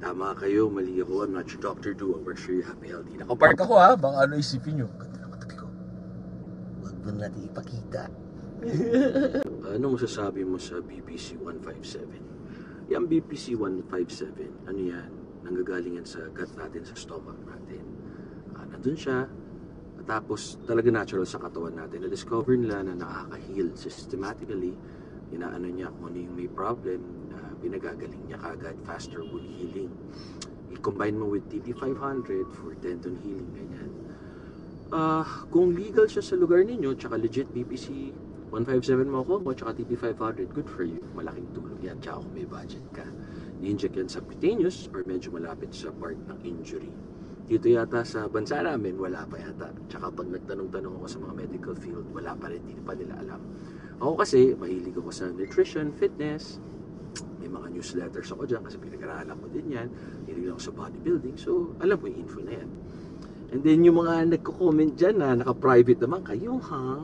Tama kayo, mali ako. I'm not your Dr. Do. We're sure you're happy, healthy. Nakapark ako ha, baka ano isipin nyo. Ganda ng katabi ko. Huwag mo natin ipakita. Ano masasabi mo sa BPC 157? Yung BPC 157, ano yan? Nanggagalingan sa gut natin, sa stomach natin. Nandun siya, tapos talaga natural sa katawan natin. Na-discover nila na nakaka-heal systematically. Inaano niya kung ano yung may problem, pinagagaling niya kagad, faster wound healing. I-combine mo with TP500 for tendon healing, ganyan. Kung legal siya sa lugar ninyo, tsaka legit BPC 157 mo ako, tsaka TP500, good for you. Malaking tulong yan, tsaka kung may budget ka. I-inject yan subcutaneous or medyo malapit sa part ng injury. Dito yata sa bansa namin, wala pa yata. Tsaka pag nagtanong-tanong ako sa mga medical field, wala pa rin, hindi pa nila alam. Ako kasi, mahilig ako sa nutrition, fitness, may mga newsletters ako dyan kasi pinag-aralan ko din yan. Hilig ako sa bodybuilding, so alam mo yung info na yan. And then yung mga nagko-comment dyan na naka-private naman kayo, ha?